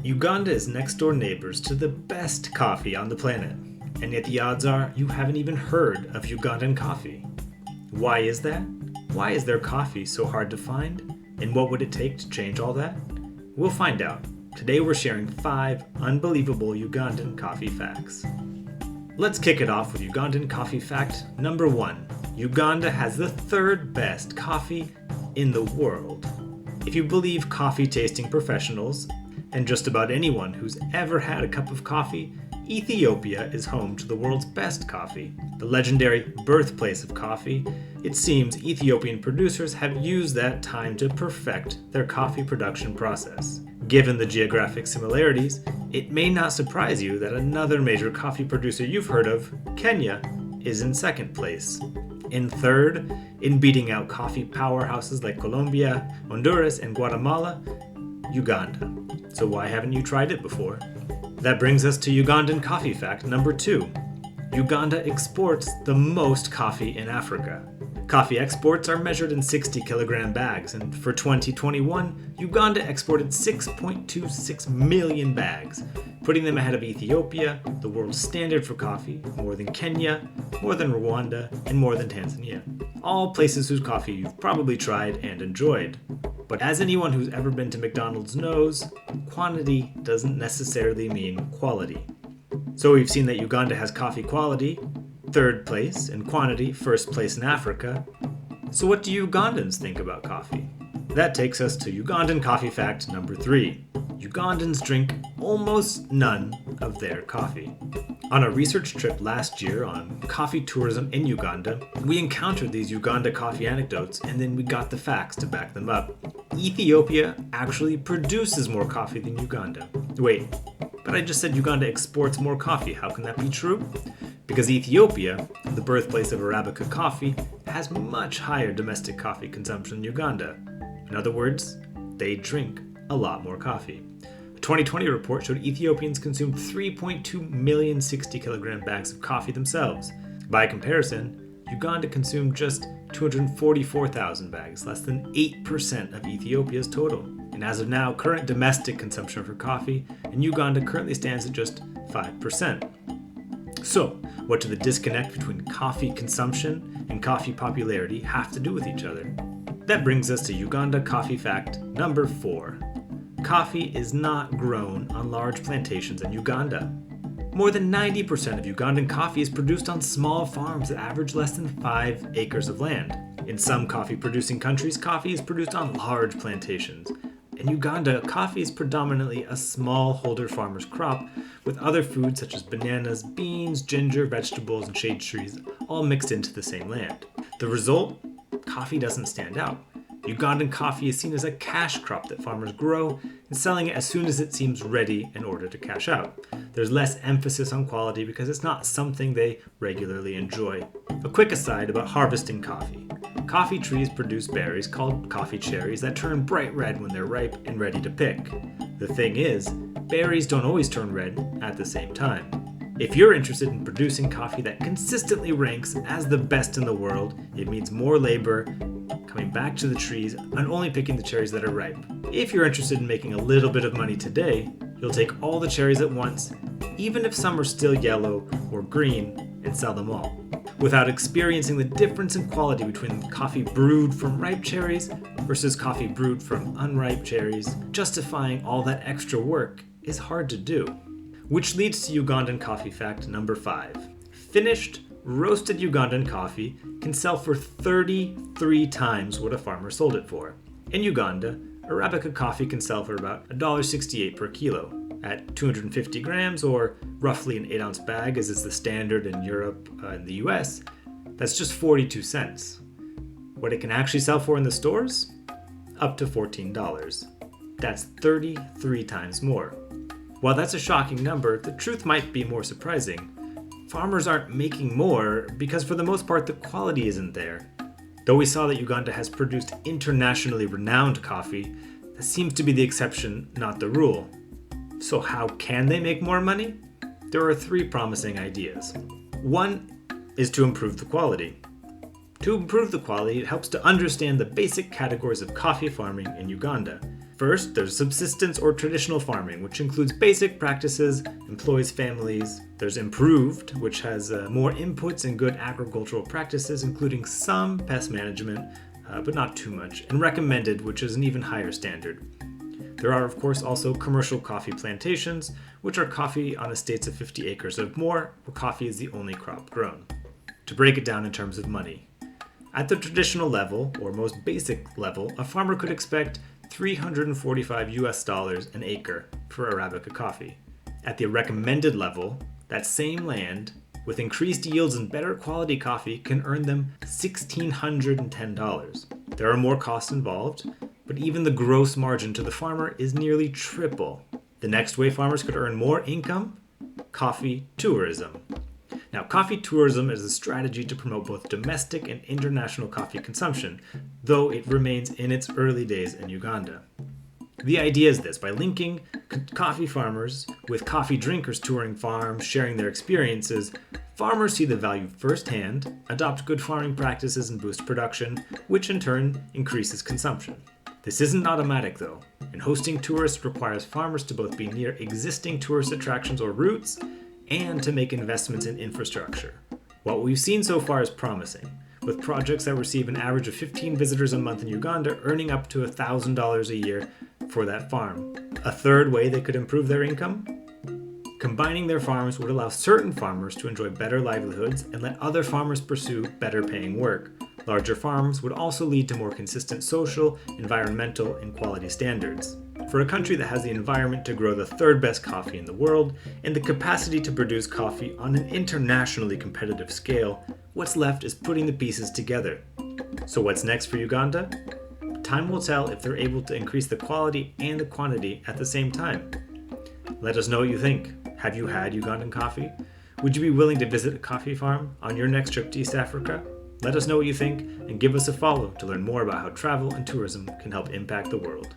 Uganda is next door neighbors to the best coffee on the planet, and yet the odds are you haven't even heard of Ugandan coffee. Why is that? Why is their coffee so hard to find? And what would it take to change all that? We'll find out. Today we're sharing 5 unbelievable Ugandan coffee facts. Let's kick it off with Ugandan coffee fact number 1. Uganda has the 3rd best coffee in the world. If you believe coffee tasting professionals, and just about anyone who's ever had a cup of coffee, Ethiopia is home to the world's best coffee. The legendary birthplace of coffee, it seems Ethiopian producers have used that time to perfect their coffee production process. Given the geographic similarities, it may not surprise you that another major coffee producer you've heard of, Kenya, is in 2nd place. In 3rd, in beating out coffee powerhouses like Colombia, Honduras, and Guatemala, Uganda. So why haven't you tried it before? That brings us to Ugandan coffee fact number 2. Uganda exports the most coffee in Africa. Coffee exports are measured in 60 kilogram bags, and for 2021, Uganda exported 6.26 million bags, putting them ahead of Ethiopia, the world standard for coffee, more than Kenya, more than Rwanda, and more than Tanzania. All places whose coffee you've probably tried and enjoyed. But as anyone who's ever been to McDonald's knows, quantity doesn't necessarily mean quality. So we've seen that Uganda has coffee quality, 3rd place, and quantity, 1st place in Africa. So what do Ugandans think about coffee? That takes us to Ugandan coffee fact number 3. Ugandans drink almost none of their coffee. On a research trip last year on coffee tourism in Uganda, we encountered these Uganda coffee anecdotes and then we got the facts to back them up. Ethiopia actually produces more coffee than Uganda. Wait, but I just said Uganda exports more coffee. How can that be true? Because Ethiopia, the birthplace of Arabica coffee, has much higher domestic coffee consumption than Uganda. In other words, they drink a lot more coffee. A 2020 report showed Ethiopians consumed 3.2 million 60 kilogram bags of coffee themselves. By comparison, Uganda consumed just 244,000 bags, less than 8% of Ethiopia's total. And as of now, current domestic consumption for coffee in Uganda currently stands at just 5%. So, what do the disconnect between coffee consumption and coffee popularity have to do with each other? That brings us to Uganda coffee fact number 4. Coffee is not grown on large plantations in Uganda. More than 90% of Ugandan coffee is produced on small farms that average less than 5 acres of land. In some coffee-producing countries, coffee is produced on large plantations. In Uganda, coffee is predominantly a smallholder farmer's crop, with other foods such as bananas, beans, ginger, vegetables, and shade trees all mixed into the same land. The result? Coffee doesn't stand out. Ugandan coffee is seen as a cash crop that farmers grow and selling it as soon as it seems ready in order to cash out. There's less emphasis on quality because it's not something they regularly enjoy. A quick aside about harvesting coffee. Coffee trees produce berries called coffee cherries that turn bright red when they're ripe and ready to pick. The thing is, berries don't always turn red at the same time. If you're interested in producing coffee that consistently ranks as the best in the world, it means more labor, coming back to the trees, and only picking the cherries that are ripe. If you're interested in making a little bit of money today, you'll take all the cherries at once, even if some are still yellow or green, and sell them all, without experiencing the difference in quality between coffee brewed from ripe cherries versus coffee brewed from unripe cherries. Justifying all that extra work is hard to do. Which leads to Ugandan coffee fact number 5. Finished, roasted Ugandan coffee can sell for 33 times what a farmer sold it for. In Uganda, Arabica coffee can sell for about $1.68 per kilo. At 250 grams, or roughly an 8-ounce bag, as is the standard in Europe and the US, that's just 42 cents. What it can actually sell for in the stores? Up to $14. That's 33 times more. While that's a shocking number, the truth might be more surprising. Farmers aren't making more because for the most part the quality isn't there. Though we saw that Uganda has produced internationally renowned coffee, that seems to be the exception, not the rule. So how can they make more money? There are 3 promising ideas. One is to improve the quality. To improve the quality, it helps to understand the basic categories of coffee farming in Uganda. First, there's subsistence or traditional farming, which includes basic practices, employs families. There's improved, which has more inputs and good agricultural practices, including some pest management, but not too much. And recommended, which is an even higher standard. There are, of course, also commercial coffee plantations, which are coffee on estates of 50 acres or more, where coffee is the only crop grown. To break it down in terms of money, at the traditional level, or most basic level, a farmer could expect $345 an acre for Arabica coffee. At the recommended level, that same land, with increased yields and better quality coffee, can earn them $1,610. There are more costs involved, but even the gross margin to the farmer is nearly triple. The next way farmers could earn more income? Coffee tourism. Now, coffee tourism is a strategy to promote both domestic and international coffee consumption, though it remains in its early days in Uganda. The idea is this: by linking coffee farmers with coffee drinkers touring farms, sharing their experiences, farmers see the value firsthand, adopt good farming practices and boost production, which in turn increases consumption. This isn't automatic though, and hosting tourists requires farmers to both be near existing tourist attractions or routes and to make investments in infrastructure. What we've seen so far is promising, with projects that receive an average of 15 visitors a month in Uganda earning up to $1,000 a year for that farm. A third way they could improve their income? Combining their farms would allow certain farmers to enjoy better livelihoods and let other farmers pursue better paying work. Larger farms would also lead to more consistent social, environmental, and quality standards. For a country that has the environment to grow the third best coffee in the world and the capacity to produce coffee on an internationally competitive scale, what's left is putting the pieces together. So what's next for Uganda? Time will tell if they're able to increase the quality and the quantity at the same time. Let us know what you think. Have you had Ugandan coffee? Would you be willing to visit a coffee farm on your next trip to East Africa? Let us know what you think and give us a follow to learn more about how travel and tourism can help impact the world.